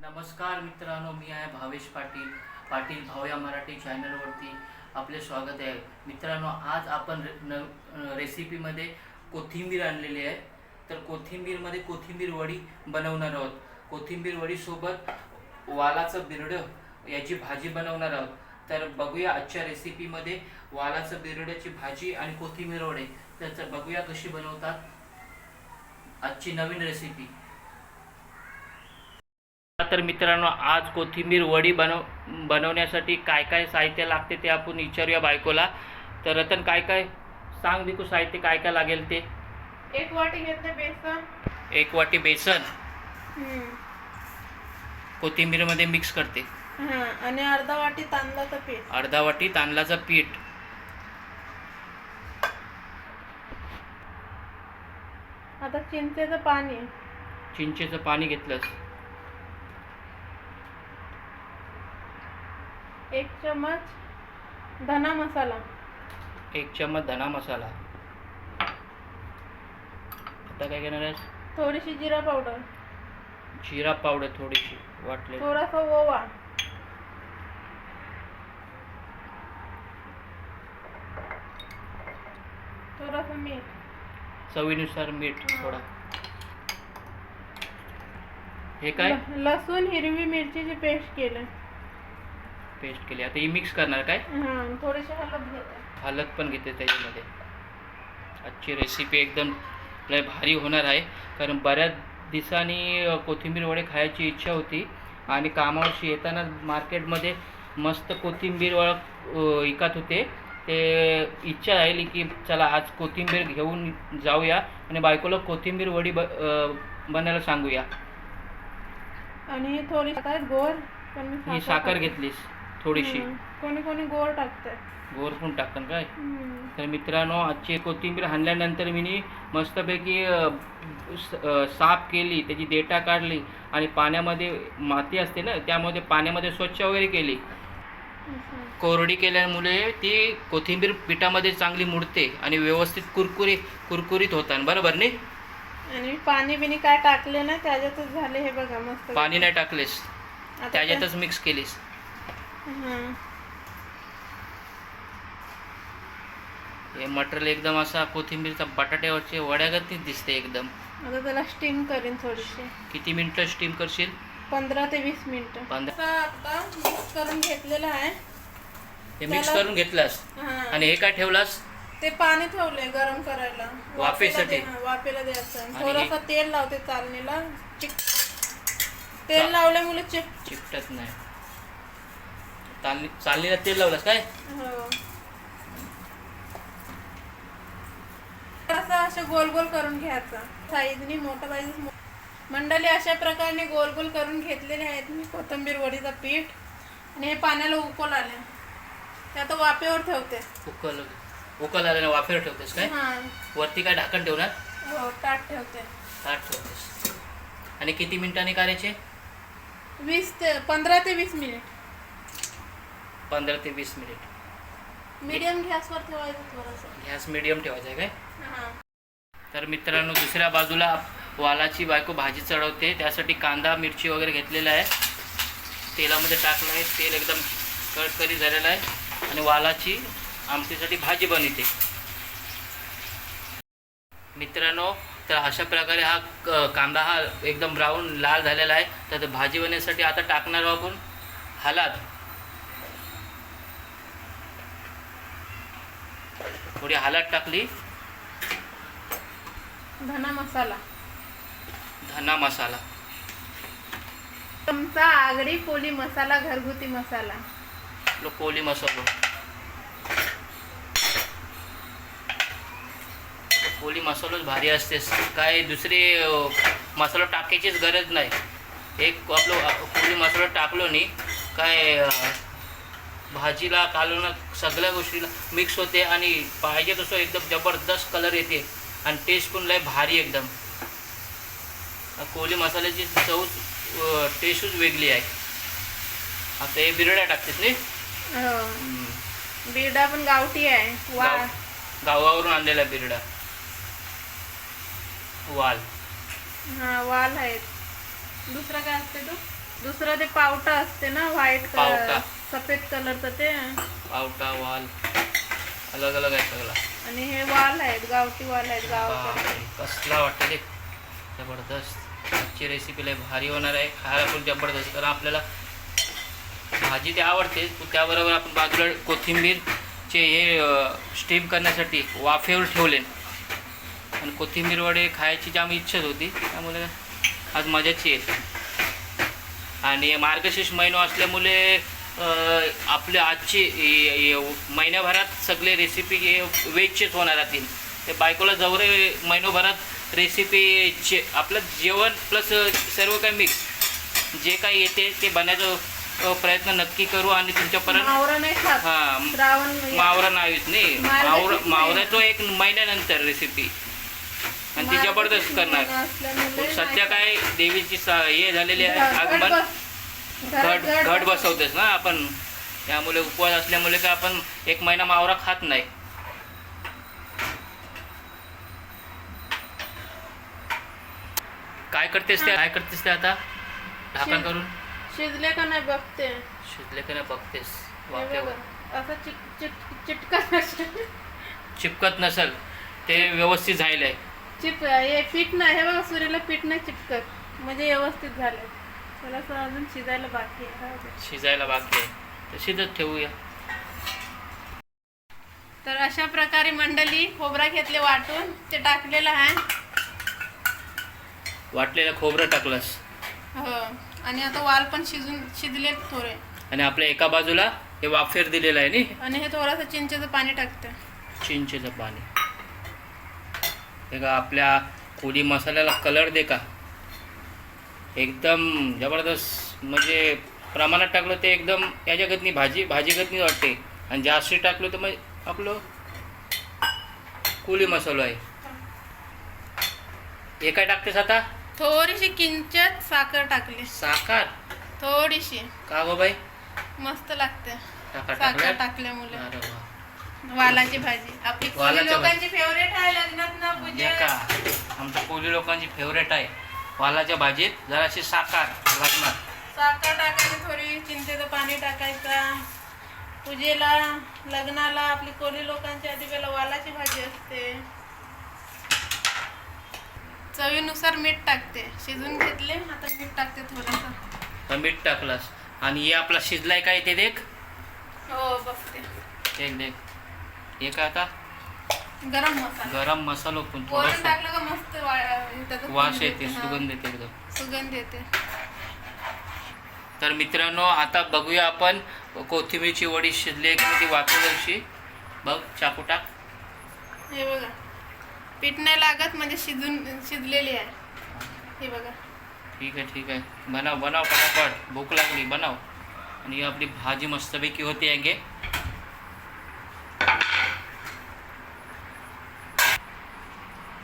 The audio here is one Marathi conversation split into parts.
नमस्कार मित्रांनो, मी आहे भावेश पाटील भावया मराठी चॅनलवरती आपले स्वागत आहे. मित्रांनो, आज आपण रेसिपीमध्ये कोथिंबीर आणलेली आहे. तर कोथिंबीरमध्ये कोथिंबीर वडी बनवणार आहोत. कोथिंबीर वडीसोबत वालाचं बिरडं याची भाजी बनवणार आहोत. तर बघूया आजच्या रेसिपीमध्ये वालाचं बिरड्याची भाजी आणि कोथिंबीर वडे. तर बघूया कशी बनवतात आजची नवीन रेसिपी. तर मित्रांनो, आज कोथिंबीर वडी बनवण्यासाठी काय काय साहित्य लागते ते आपण विचारूया बायकोला. तर रतन, काय काय सांग देखू, साहित्य काय काय लागेल ते. 1 वाटी घेतलं बेसन. 1 वाटी बेसन कोथिंबीरमध्ये मिक्स करते. आणि अर्धा वाटी तांदळाचं पीठ. अर्धा वाटी तांदळाचं पीठ. आता चिंचेचं पाणी. चिंचेचं पाणी घेतलंस. 1 चमच धना मसाला. 1 चमच धना मसाला. आता काय घेणार आहेस? थोडीशी जिरा पावडर. जिरा पावडर थोडीशी वाटले. थोडासा ओवा. थोडासा मीठ. चवीनुसार मीठ थोडा. हे काय? लसूण हिरवी मिरचीची पेस्ट केलं. पेस्ट केली. आता ही मिक्स करणार काय? थोडीशी हळद घेते. हळद पण घेते त्याच्यामध्ये. आजची रेसिपी एकदम लय भारी होणार आहे, कारण बऱ्याच दिवसांनी कोथिंबीर वडे खायची इच्छा होती आणि कामावरशी येताना मार्केटमध्ये मस्त कोथिंबीर वडे विकत होते. ते इच्छा राहिली की चला आज कोथिंबीर घेऊन जाऊया आणि बायकोला कोथिंबीर वडी बनायला सांगूया. आणि थोडी गोड. ही साखर घेतलीस थोडीशी. कोणी कोणी गोड टाकतंय. गोड पण टाकतात काय? तर मित्रांनो, आजची कोथिंबीर आणल्यानंतर मी मस्तपैकी साफ केली, त्याची देठा काढली आणि पाण्यामध्ये माती असते ना, त्यामध्ये पाण्यामध्ये स्वच्छ वगैरे केली. कोरडी केल्यामुळे ती कोथिंबीर पिठामध्ये चांगली मुडते आणि व्यवस्थित कुरकुरीत होतात. बरोबर नाही? आणि पाणी बिनी काय टाकले ना, त्याच्यातच झाले. हे बघा मस्त. पाणी नाही टाकलेस, त्याच्यातच मिक्स केलीस. हे मटेरियल एकदम असा कोथिंबीरचा बटाट्यावरचे वड्यागतीच दिसते एकदम. आता त्याला स्टीम करेन थोडीशी. किती मिनिटं स्टीम करशील? 15 ते 20 मिनिटं. आता मिक्स करून घेतलेलं आहे. हे मिक्स करून घेतलास आणि हे काय ठेवलास? ते पाणी ठेवलंय गरम करायला, वाफेसाठी. वाफेला द्यायचं. थोडासा तेल लावते चालणीला. तेल लावल्यामुळे चिकटत नाही. चालणीला तेल लावलास काय? हो. असं गोल गोल करून घ्यायचं. साईजनी मोठं पाहिजे. मंडळी, अशा प्रकारे गोल गोल करून घेतलेले आहेत मी कोथिंबीर वडीचं पीठ. आणि हे पाण्याला उकळ आले, ते आता वाफेवर ठेवते. उकळ आल्याने वाफेवर ठेवतेस काय? वरती काय ढाकण ठेवणार? हो, ताट ठेवते. ताट ठेवतेस. आणि किती मिनिटांनी करायचे? 15 ते 20 मिनिट. 15 ते 20 मिनिट. मीडियम गॅसवर ठेवायचं. थोडंसं गॅस मीडियम ठेवायचा आहे काय? तर मित्रांनो, दुसऱ्या बाजूला वालाची बायको भाजी चढवते. त्यासाठी कांदा मिरची वगैरे घेतलेला आहे, तेलामध्ये टाकलं आहे. तेल एकदम कडकडी झालेलं आहे आणि वालाची आमटीसाठी भाजी बनवते. मित्रांनो, तर अशा प्रकारे हा कांदा हा एकदम ब्राऊन लाल झालेला आहे. तर भाजी बनवण्यासाठी आता टाकणार आहोत आपण हळद. थोडी हळद टाकली. धना मसाला. धना मसाला. चमचा आगरी पोली मसाला, घरगुती मसाला. कोली मसालो. कोली मसालोच भारी असते. काय दुसरे मसाला टाकायचीच गरज नाही. एक आपलं कोली मसाला टाकलो नाही काय, भाजीला कालवून सगळ्या गोष्टीला मिक्स होते आणि पाहिजे तसं एकदम जबरदस्त कलर येते आणि टेस्ट पण लय भारी एकदम. कोली मसाल्याची चव टेस्टच वेगळी आहे. आता हे बिरड्या टाकतात नाही? बिरडा पण गावठी आहे. गावावरून आणलेला बिरडा. वाल. वाल आहेत. दुसरा काय असते तो? दुसरं ते पावटा असते ना व्हाईट पावटा. कलर सफेद कलरचं ते. पावटा वाल अलग अलग आहे सगळा. आणि हे वाल आहेत गावठी वाल आहेत गावाकडे. बापरे, कसला वाटतं ते जबरदस्त. आजची रेसिपी लय भारी होणार आहे, खायला पण जबरदस्त. कारण आपल्याला भाजी ते आवडते, त्याबरोबर आपण बाजूला कोथिंबीरचे हे स्टीम करण्यासाठी वाफेवर ठेवले. आणि कोथिंबीर वडे खायची जाम इच्छाच होती, त्यामुळे आज मजाची आहे. आणि मार्गशीर्ष महिना असल्यामुळे आपले आजची महिन्याभरात सगळे रेसिपी वेजचेच होणार राहतील. ते बायकोला जवळ महिनाभरात रेसिपीचे आपलं जेवण प्लस सर्व काही मिक्स जे काही येते ते बनायचा प्रयत्न नक्की करू. आणि तुमच्यापर्यंत मावरा नाही खात. हां, श्रावण मावरा नाहीत नाही, मावऱ्याचं एक महिन्यानंतर रेसिपी. आणि ती जबरदस्त करणार. सध्या काय देवीची हे झालेली आहे आगमन, घट बसवतेच ना आपण, त्यामुळे उपवास असल्यामुळे काय आपण एक महिना मावरा खात नाही. काय करतेस ते आता ढाकण करून? शिजले का नाही बघते. शिजले का नाही बघतेस? हे वाफेवर बघा, असं चिटकत चिपकत नसल ते व्यवस्थित झालंय. हे पीठ नाही, हे बघा सुरीला पीठ नाही चिटकत, म्हणजे व्यवस्थित झालंय. थोडंसं अजून शिजायला बाकी आहे. शिजायला बाकी आहे तर शिजत ठेवूया. तर अशा प्रकारे मंडळी खोबरा घेतले वाटून, ते टाकलेलं आहे. वाटलेलं खोबरं टाकलंस. हो, आणि आता वाल पण शिजले थोडे. आणि आपल्या एका बाजूला हे वाफेर दिलेलं आहे नी. आणि हे थोडंसं चिंचेचं पाणी टाकते. चिंचेचं पाणी हे का आपल्या कोळी मसाल्याला कलर दे का एकदम जबरदस्त. म्हणजे प्रमाणात टाकलं ते एकदम याच्यागतनी भाजीगतनी वाटते. आणि जास्त टाकलं तर मग आपलं कोळी मसाला आहे. हे काय टाकतेस आता? थोडीशी किंचित साखर टाकली. साखर थोडीशी का गो बाई? मस्त लागते साखर साखर टाकल्यामुळे. अरे वा. वालाची भाजी आपली कोळी वालाच्या लोकांची फेवरेट आहे लग्नात ना पूजा. हे का आमच्या कोळी लोकांची फेवरेट आहे. वालाच्या भाजीत जराशी साखर लागणार. साखर टाकायची, थोडी चिंचेचं पाणी टाकायचा. पूजेला लग्नाला आपली कोळी लोकांची आधी पहिला वालाची भाजी असते. चवीनुसार मीठ टाकते. शिजून घेतले, आता मीठ टाकते थोडंसं. तर मीठ टाकलंस. आणि हे आपला शिजलाय काय ते देख. हो बघते. देख देख. हे काय आता? गरम मसाला. गरम मसाला पण वरून थोडासा टाकलं का मस्त त्याचा वास येते, हा, सुगंध येते एकदम. सुगंध येते. तर मित्रांनो आता बघूया आपण कोथिंबीरची वडी शिजली की ती वाफेवरची. बघ चाकू टाक. हे बघा, पीठ नाही लागत, म्हणजे शिजलेली आहे. हे बघा. ठीक आहे. बनाव पटापट, भूक लागली, बनाव. आणि ही आपली भाजी मस्तपैकी होती आहे.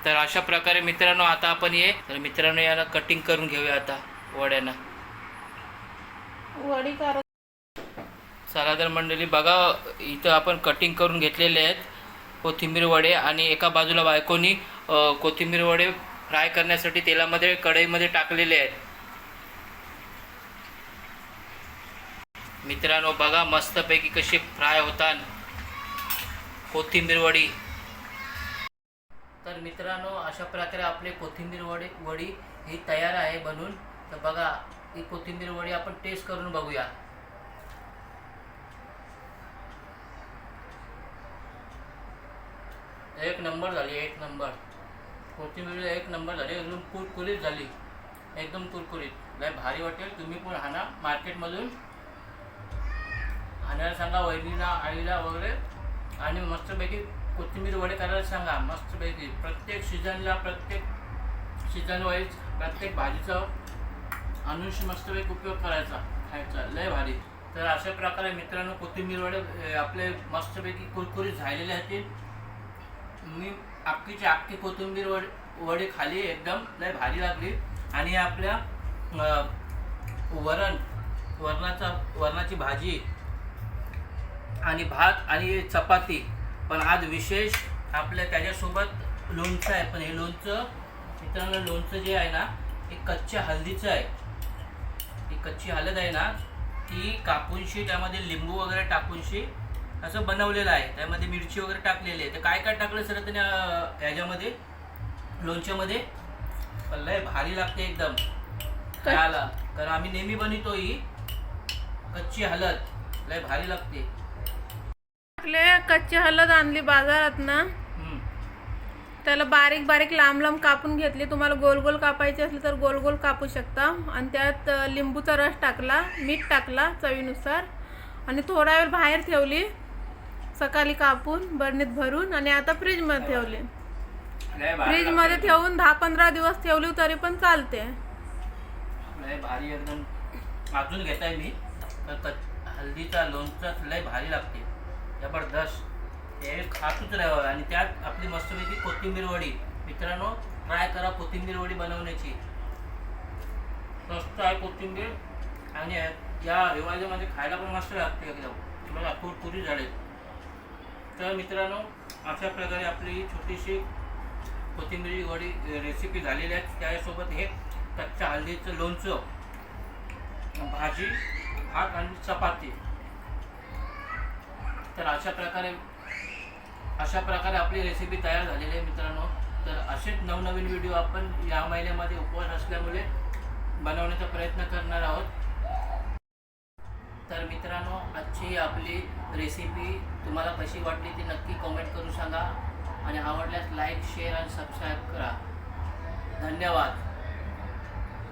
तर अशा प्रकारे मित्रांनो आता आपण तर मित्रांनो याला कटिंग करून घेऊया आता वड्यांना. वडी कर. चला तर मंडळी बघा, इथं आपण कटिंग करून घेतलेले आहेत कोथिंबीर वडे. आणि एका बाजूला बायकोनी कोथिंबीर वडे फ्राय करण्यासाठी तेलामध्ये कढईमध्ये टाकलेले आहेत. मित्रांनो बघा मस्तपैकी कशी फ्राय होतात कोथिंबीर वडी. तर मित्रांनो अशा प्रकारे आपले कोथिंबीर वडी ही तयार आहे बनून. तर बघा ही कोथिंबीर वडी आपण टेस्ट करून बघूया. एक नंबर झाली, एक नंबर. कोथिंबीर एक नंबर झाली, एकदम कुरकुरीत झाली, एकदम कुरकुरीत. लय भारी वाटेल. तुम्ही पण आणा मार्केटमधून. आणायला सांगा वहिनीला, आईला वगैरे. आणि मस्तपैकी कोथिंबीर वडे करायला सांगा मस्तपैकी. प्रत्येक सीझन वाईज प्रत्येक भाजीचा अनुष मस्तपैकी उपयोग करायचा, खायचा. लय भारी. तर अशा प्रकारे मित्रांनो कोथिंबीर वडे आपले मस्तपैकी कुरकुरीत झालेले आहेत. मी अख्खी कोथिंबीर वडे खाली, एकदम लय भारी लागली. आणि आपल्या वरणाची भाजी आणि भात आणि चपाती. पण आज विशेष आपल्या त्याच्यासोबत लोणचं आहे. पण हे लोणचं मित्रांनो, लोणचं जे आहे ना हे कच्च्या हळदीचं आहे. हे कच्ची हळद आहे ना ती कापूनशी त्यामध्ये लिंबू वगैरे टाकूनशी असं बनवलेलं आहे. त्यामध्ये मिरची वगैरे टाकलेली आहे. तर काय काय टाकलं सर त्याने ह्याच्यामध्ये लोणच्यामध्ये लय भारी लागते एकदम खायला. कारण आम्ही नेहमी बनवतो ही कच्ची हळद लय भारी लागते. कच्ची हळद आणली बाजारात ना, त्याला बारीक बारीक लांब लांब कापून घेतली. तुम्हाला गोल गोल कापायचे असले तर गोल गोल कापू शकता. आणि त्यात लिंबूचा रस टाकला, मीठ टाकला चवीनुसार आणि थोडा वेळ बाहेर ठेवली. सकाळी कापून बरणीत भरून आणि आता फ्रीजमध्ये ठेवली. फ्रीजमध्ये ठेवून 10-15 दिवस ठेवली तरी पण चालते. लय भारी एकदम अजून घेत आहे मी. तर हल्दीचा लोणचा लय भारी लागते, जबरदस्त. हे खातच राहावं. आणि त्यात आपली मस्तपैकी कोथिंबीर वडी. मित्रांनो ट्राय करा कोथिंबीर वडी बनवण्याची. स्वस्त आहे कोथिंबीर आणि या हिवाळ्यामध्ये खायला पण मस्त लागते एकदम. बघा कुरकुरी झाले. तर मित्रांनो अशा प्रकारे आपली छोटीशी कोथिंबीर वडी रेसिपी झालेली आहे. त्यासोबत हे कच्च्या हळदीचं लोणचं, भाजी, भात आणि चपाती. तर अशा प्रकारे आपली रेसिपी तयार झालेली आहे मित्रांनो. तर असेच नवनवीन व्हिडिओ आपण या महिन्यामध्ये उपवास असल्यामुळे बनवण्याचा प्रयत्न करणार आहोत. तर मित्रांनो आजची आपली रेसिपी तुम्हाला कशी वाटली ती नक्की कमेंट करून सांगा. आणि आवडल्यास लाईक, शेअर आणि सबस्क्राईब करा. धन्यवाद.